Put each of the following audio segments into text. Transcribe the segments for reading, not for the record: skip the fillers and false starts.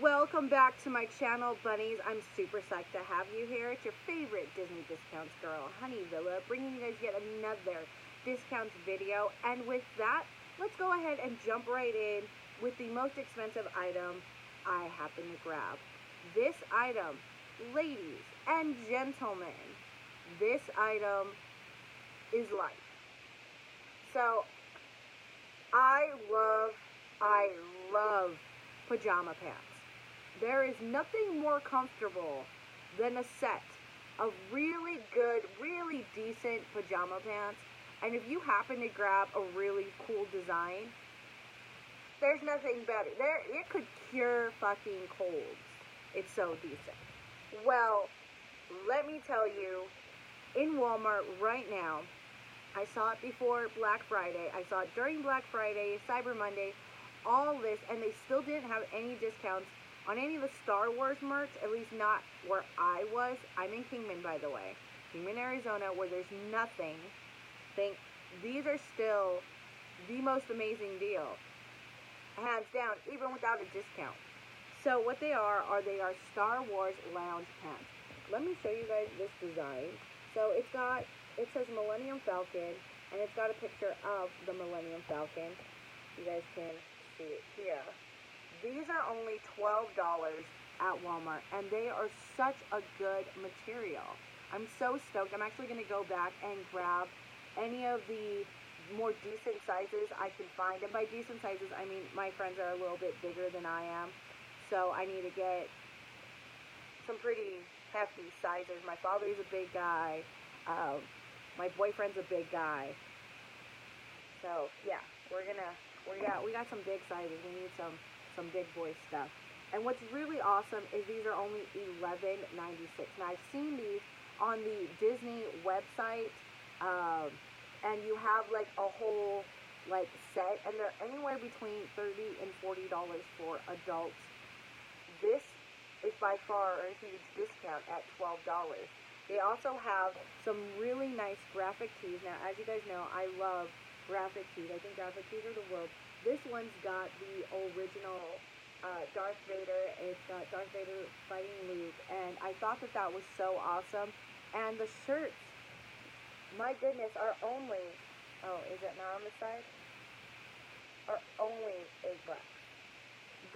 Welcome back to my channel, bunnies. I'm super psyched to have you here. It's your favorite Disney Discounts girl, Honey Villa, bringing you guys yet another discounts video. And with that, let's go ahead and jump right in with the most expensive item I happen to grab. This item, ladies and gentlemen, this item is life. So, I love pajama pants. There is nothing more comfortable than a set of really good, really decent pajama pants. And if you happen to grab a really cool design, there's nothing better. It could cure fucking colds. It's so decent. Well, let me tell you, in Walmart right now, I saw it before Black Friday, I saw it during Black Friday, Cyber Monday, all this, and they still didn't have any discounts on any of the Star Wars merch, at least not where I was. I'm in Kingman, by the way. Kingman, Arizona, where there's nothing. These are still the most amazing deal. Hands down, even without a discount. So what they are Star Wars lounge pants. Let me show you guys this design. So it says Millennium Falcon, and it's got a picture of the Millennium Falcon. You guys can see it here. These are only $12 at Walmart, and they are such a good material. I'm so stoked. I'm actually going to go back and grab any of the more decent sizes I can find. And by decent sizes, I mean my friends are a little bit bigger than I am, so I need to get some pretty hefty sizes. My father's a big guy. My boyfriend's a big guy. So yeah, we got some big sizes. We need some big boy stuff. And what's really awesome is these are only $11.96. Now I've seen these on the Disney website, and you have like a whole like set, and they're anywhere between $30 and $40 for adults. This is by far a huge discount at $12. They also have some really nice graphic tees. Now, as you guys know, I love graphic tees. I think graphic tees are the world. This one's got the original Darth Vader. It's got Darth Vader fighting Luke, and I thought that was so awesome. And the shirts, my goodness, are only, oh, is it not on the side? Are only $8.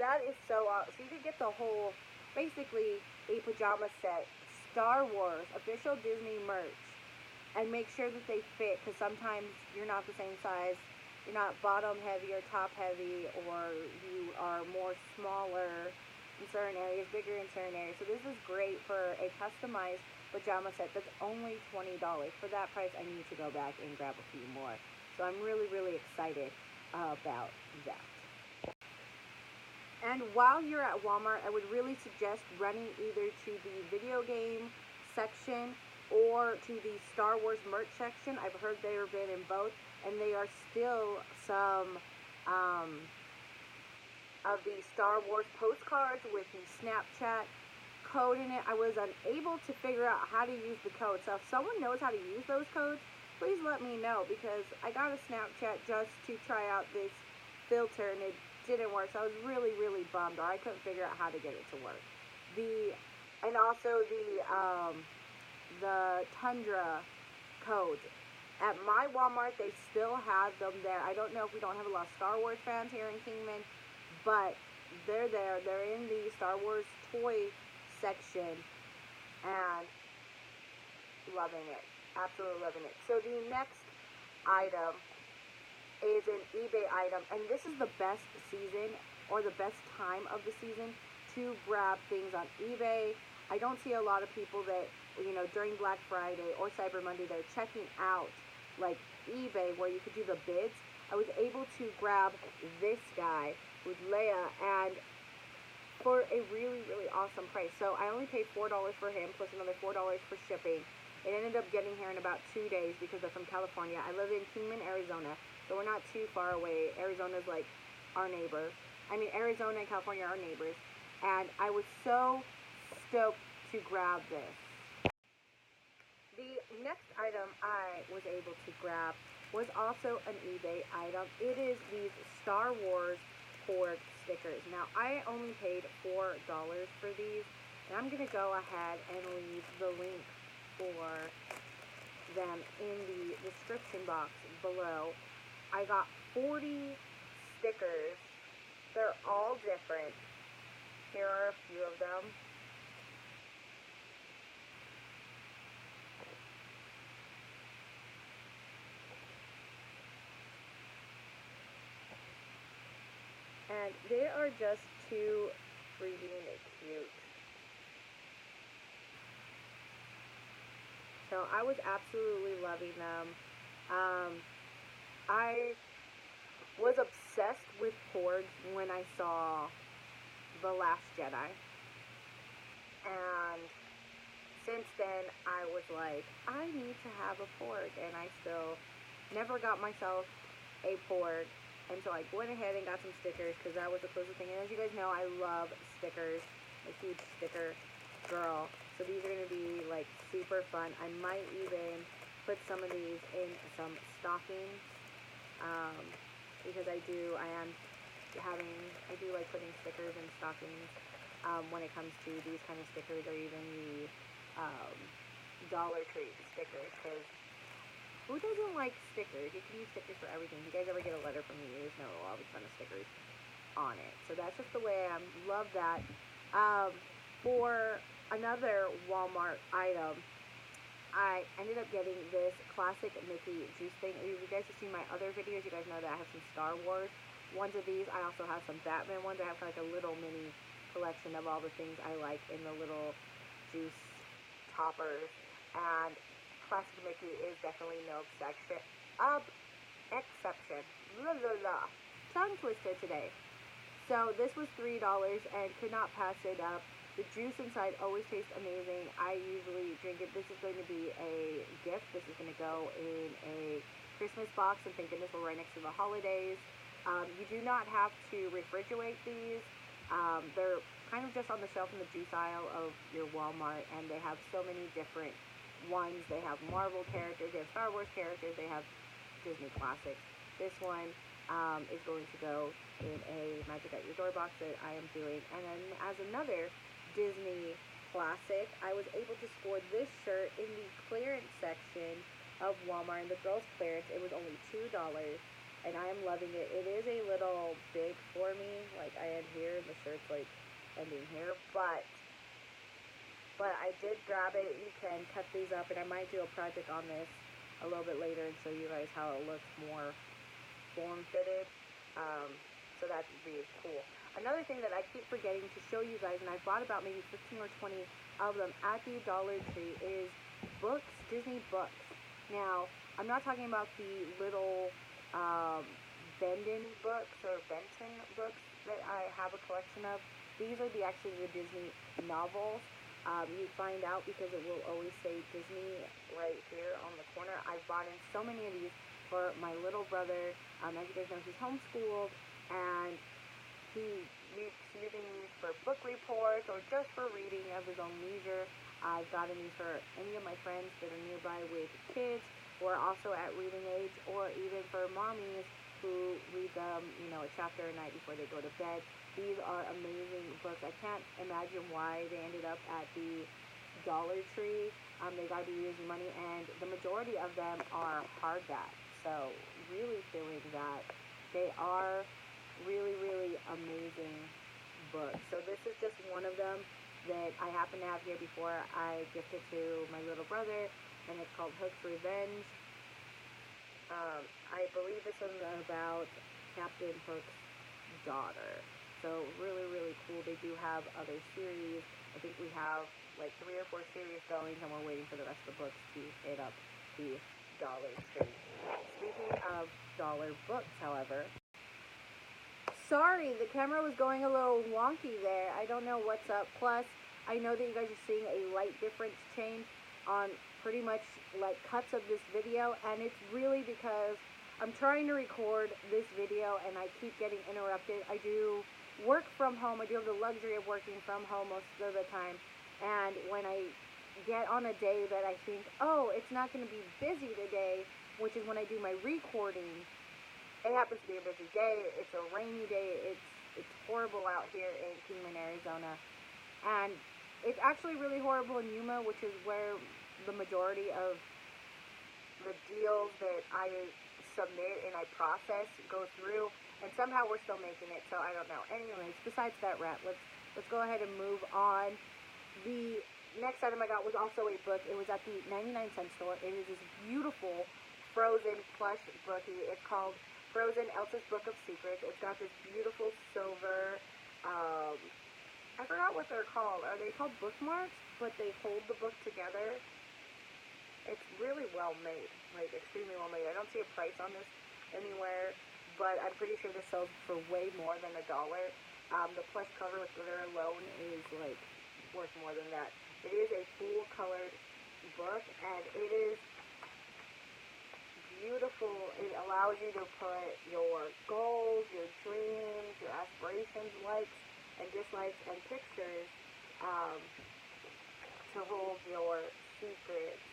That is so awesome. So you could get the whole, basically a pajama set, Star Wars, official Disney merch, and make sure that they fit, because sometimes you're not the same size. You're not bottom heavy or top heavy, or you are more smaller in certain areas, bigger in certain areas. So this is great for a customized pajama set that's only $20. For that price, I need to go back and grab a few more. So I'm really, really excited about that. And while you're at Walmart, I would really suggest running either to the video game section or to the Star Wars merch section. I've heard they have been in both, and they are still some of the Star Wars postcards with the Snapchat code in it. I was unable to figure out how to use the code, so if someone knows how to use those codes, please let me know, because I got a Snapchat just to try out this filter, and it didn't work, so I was really, really bummed, or I couldn't figure out how to get it to work. And also the Tundra codes. At my Walmart, they still have them there. I don't know if we don't have a lot of Star Wars fans here in Kingman, but they're there. They're in the Star Wars toy section, and loving it. Absolutely loving it. So the next item is an eBay item, and this is the best season, or the best time of the season to grab things on eBay. I don't see a lot of people that, you know, during Black Friday or Cyber Monday, they're checking out like eBay where you could do the bids. I was able to grab this guy with Leia, and for a really, really awesome price. So I only paid $4 for him, plus another $4 for shipping. It ended up getting here in about 2 days because they're from California. I live in Kingman, Arizona, so we're not too far away. Arizona's like our neighbor. I mean, Arizona and California are our neighbors. And I was so stoked to grab this. The next item I was able to grab was also an eBay item. It is these Star Wars Porg stickers. Now, Now, I only paid $4 for these, and I'm going to go ahead and leave the link for them in the description box below. I got 40 stickers. They're all different. Here are a few of them. And they are just too freaking cute. So I was absolutely loving them. I was obsessed with Porg when I saw The Last Jedi. And since then, I was like, I need to have a Porg. And I still never got myself a Porg. And so I went ahead and got some stickers because that was the closest thing. And as you guys know, I love stickers. I'm a huge sticker girl. So these are going to be like super fun. I might even put some of these in some stockings because I do like putting stickers in stockings when it comes to these kind of stickers, or even the Dollar Tree stickers, because who doesn't like stickers? You can use stickers for everything. If you guys ever get a letter from me, you just know I'll have a ton of stickers on it. So that's just the way I love that. For another Walmart item, I ended up getting this classic Mickey juice thing. If you guys have seen my other videos, you guys know that I have some Star Wars ones of these. I also have some Batman ones. I have like a little mini collection of all the things I like in the little juice toppers. And classic Mickey is definitely no exception. Tongue twister today. So this was $3 and could not pass it up. The juice inside always tastes amazing. I usually drink it. This is going to be a gift. This is going to go in a Christmas box, and thank goodness we're right next to the holidays. You do not have to refrigerate these. They're kind of just on the shelf in the juice aisle of your Walmart, and they have so many different ones. They have Marvel characters, they have Star Wars characters, they have Disney classics. This one is going to go in a Magic at Your Door box that I am doing. And then as another Disney classic, I was able to score this shirt in the clearance section of Walmart. In the girls clearance, it was only $2, and I am loving it. It is a little big for me, like I end here, and the shirt's like ending here, but I did grab it. You can cut these up, and I might do a project on this a little bit later and show you guys how it looks more form-fitted. So that would be cool. Another thing that I keep forgetting to show you guys, and I bought about maybe 15 or 20 of them at the Dollar Tree, is books, Disney books. Now, I'm not talking about the little Benton books or Benton books that I have a collection of. These are actually the Disney novels. You find out because it will always say Disney right here on the corner. I've bought in so many of these for my little brother. As you guys know, he's homeschooled, and he uses these for book reports or just for reading of his own leisure. I've gotten these for any of my friends that are nearby with kids who are also at reading age, or even for mommies who read them, you know, a chapter a night before they go to bed. These are amazing books. I can't imagine why they ended up at the Dollar Tree. They got to be using money, and the majority of them are hardback. So really feeling that they are really, really amazing books. So this is just one of them that I happen to have here before I gifted to my little brother, and it's called Hook's Revenge. I believe this one's about Captain Hook's daughter. So really, really cool. They do have other series. I think we have like 3 or 4 series going, and we're waiting for the rest of the books to hit up the Dollar Tree. Speaking of dollar books, however, sorry, the camera was going a little wonky there. I don't know what's up. Plus, I know that you guys are seeing a light difference change on pretty much like cuts of this video, and it's really because I'm trying to record this video and I keep getting interrupted. I do work from home. I do have the luxury of working from home most of the time, and when I get on a day that I think, oh, it's not going to be busy today, which is when I do my recording, it happens to be a busy day, it's a rainy day, it's horrible out here in Kingman, Arizona. And it's actually really horrible in Yuma, which is where the majority of the deals that I submit and I process go through. And somehow we're still making it, so I don't know. Anyways, besides that rant, let's go ahead and move on. The next item I got was also a book. It was at the 99-cent store. It is this beautiful Frozen plush bookie. It's called Frozen Elsa's Book of Secrets. It's got this beautiful silver, I forgot what they're called. Are they called bookmarks? But they hold the book together. It's really well made, like extremely well made. I don't see a price on this anywhere, but I'm pretty sure this sells for way more than $1. The plush cover with glitter alone is like worth more than that. It is a full colored book, and it is beautiful. It allows you to put your goals, your dreams, your aspirations, likes and dislikes, and pictures to hold your secrets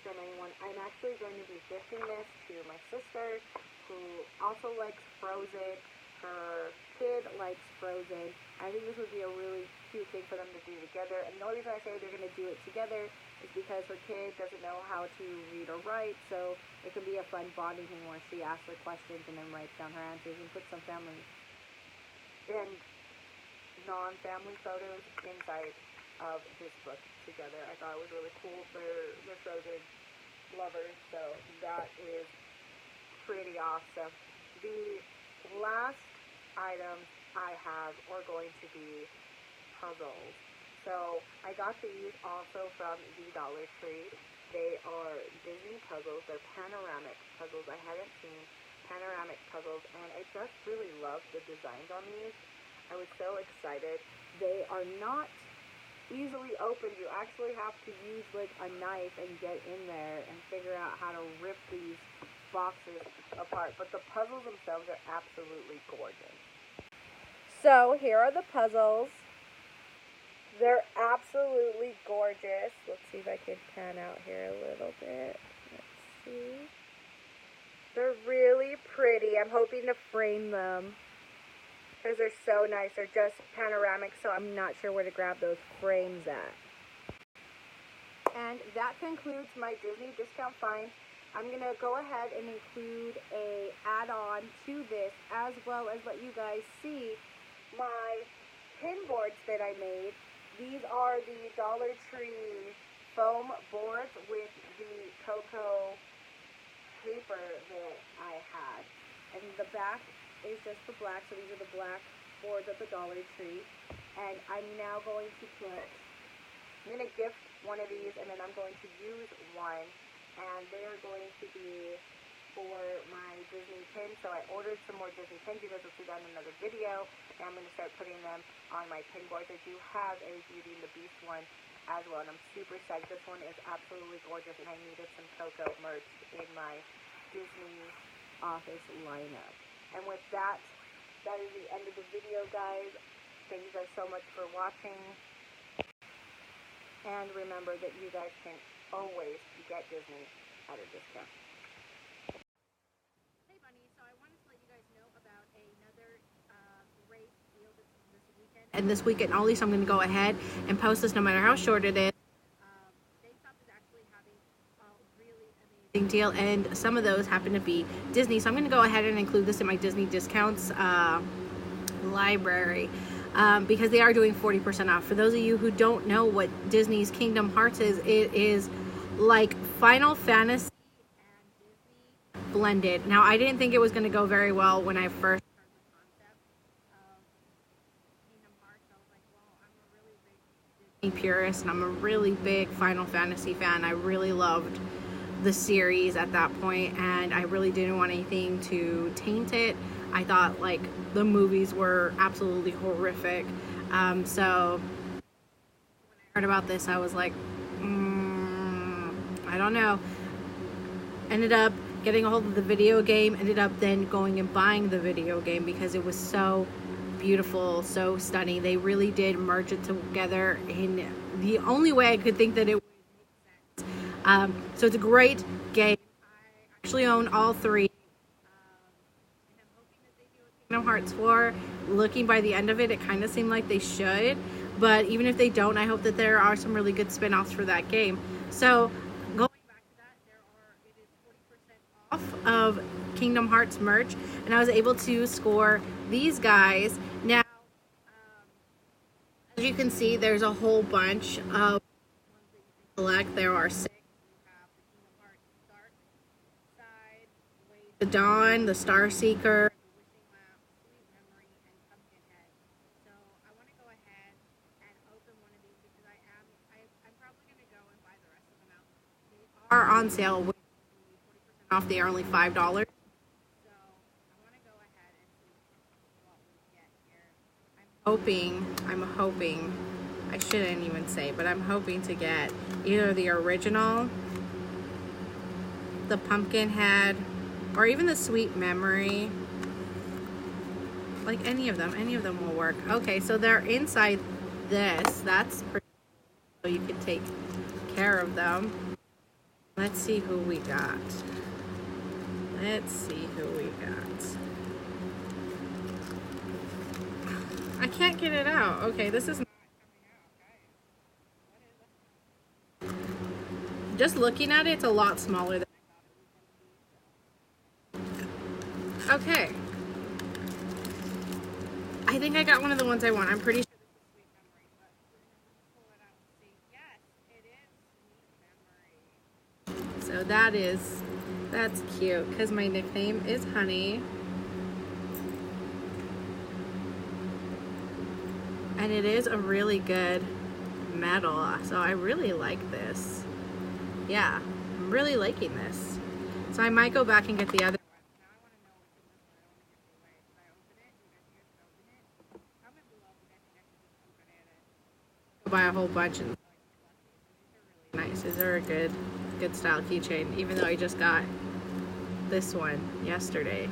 from anyone. I'm actually going to be gifting this to my sister, who also likes Frozen. Her kid likes Frozen. I think this would be a really cute thing for them to do together. And the only reason I say they're going to do it together is because her kid doesn't know how to read or write, so it can be a fun bonding thing where she asks her questions and then writes down her answers and puts some family and non-family photos inside of this book together. I thought it was really cool. They're Frozen lovers, so that is pretty awesome. The last items I have are going to be puzzles. So I got these also from the Dollar Tree. They are Disney puzzles. They're panoramic puzzles. I haven't seen panoramic puzzles, and I just really love the designs on these. I was so excited. They are not easily opened. You actually have to use like a knife and get in there and figure out how to rip these boxes apart. But the puzzles themselves are absolutely gorgeous. So here are the puzzles. They're absolutely gorgeous. Let's see if I can pan out here a little bit. Let's see. They're really pretty. I'm hoping to frame them because they're so nice. They're just panoramic, so I'm not sure where to grab those frames at. And that concludes my Disney discount find. I'm going to go ahead and include a add-on to this, as well as let you guys see my pin boards that I made. These are the Dollar Tree foam boards with the cocoa paper that I had. And the back is just the black, so these are the black boards at the Dollar Tree. And I'm now going to I'm going to gift one of these, and then I'm going to use one. And they are going to be for my Disney pins. So I ordered some more Disney pins. You guys will see that in another video. And I'm going to start putting them on my pin boards. I do have a Beauty and the Beast one as well, and I'm super psyched. This one is absolutely gorgeous, and I needed some cocoa merch in my Disney office lineup. And with that, that is the end of the video, guys. Thank you guys so much for watching. And remember that you guys can always get Disney at a discount. Hey Bunny, so I wanted to let you guys know about another great deal this weekend. And this weekend, at least I'm going to go ahead and post this no matter how short it is. GameStop is actually having a really amazing deal, and some of those happen to be Disney. So I'm going to go ahead and include this in my Disney discounts library. Because they are doing 40% off. For those of you who don't know what Disney's Kingdom Hearts is, it is like Final Fantasy and Disney blended. Now, I didn't think it was going to go very well when I first heard the concept of Kingdom Hearts. I was like, well, I'm a really big Disney purist, and I'm a really big Final Fantasy fan. I really loved the series at that point, and I really didn't want anything to taint it. I thought like the movies were absolutely horrific. So when I heard about this, I was like, I don't know. Ended up getting a hold of the video game, ended up then going and buying the video game because it was so beautiful, so stunning. They really did merge it together in the only way I could think that it would make sense. So it's a great game. I actually own all three. Kingdom Hearts 4, looking by the end of it, it kind of seemed like they should. But even if they don't, I hope that there are some really good spin-offs for that game. So going back to that, it is 40% off of Kingdom Hearts merch, and I was able to score these guys. Now, as you can see, there's a whole bunch of ones that you can collect. There are 6. You have the Kingdom Hearts Dark Side, Way to Dawn, the Star Seeker, the Wishing Lamp, Sweet Memory, and Pumpkinhead. So I want to go ahead and open one of these because I'm probably going to go and buy the rest of them out. They are on sale with 40% off. They are only $5. So I want to go ahead and see what we get here. I'm hoping, I shouldn't even say, but I'm hoping to get either the original, the Pumpkinhead, or even the Sweet Memory. Like any of them will work. Okay, so they're inside this. That's pretty cool. So you can take care of them. Let's see who we got. I can't get it out. Okay, this is not coming out, guys. What is it? Just looking at it, it's a lot smaller than I thought it was going to be. Okay. I think I got one of the ones I want. I'm pretty sure this is Sweet Memory, but we're going to pull it out and see. Yes, it is Sweet Memory. So that's cute because my nickname is Honey. And it is a really good metal, so I really like this. Yeah, I'm really liking this. So I might go back and get the other one. Now I want to know what's in this one. I don't want to give it away. Should I open it? You guys can open it. Comment below if you guys think I should just open it and buy a whole bunch and these are really nice. These are a good style keychain, even though I just got this one yesterday.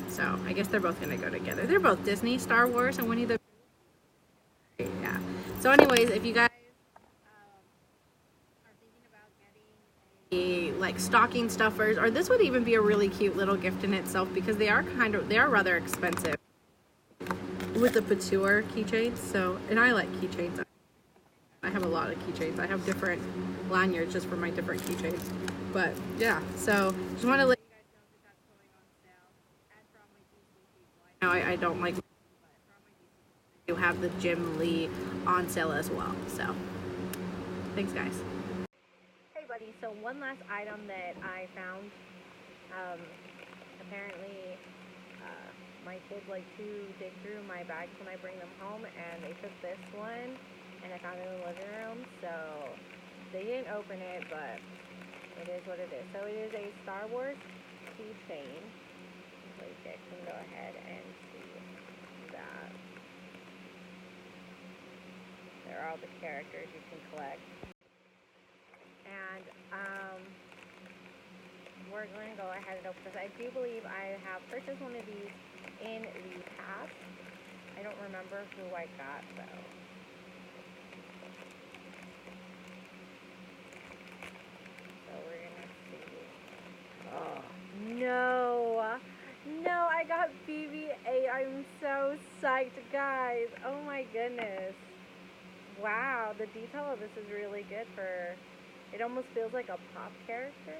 So I guess they're both gonna go together. They're both Disney, Star Wars, and Winnie the Pooh. Yeah. So anyways, if you guys are thinking about getting like stocking stuffers, or this would even be a really cute little gift in itself because they are rather expensive with the Couture keychains. So, and I like keychains. I have a lot of keychains. I have different lanyards just for my different keychains. But yeah, so just want to let you guys know that that's going on sale. And for all my DC people, I know I don't like, but for all my DC people, they do have the Jim Lee on sale as well. So thanks, guys. Hey, buddy. So one last item that I found. Apparently, my kids like to dig through my bags when I bring them home, and they took this one, and I found it in the living room. So they didn't open it, but it is what it is. So it is a Star Wars keychain. So you guys can go ahead and see that. There are all the characters you can collect. And we're going to go ahead and open this. I do believe I have purchased one of these in the past. I don't remember who I got though. So we're gonna see. Oh no! No, I got BB-8. I'm so psyched, guys. Oh my goodness. Wow, the detail of this is really good for, it almost feels like a pop character.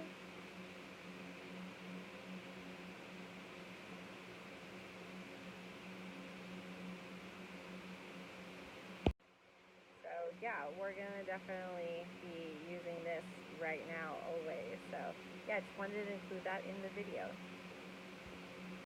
So yeah, we're gonna definitely be using this right now always. So yeah, just wanted to include that in the video.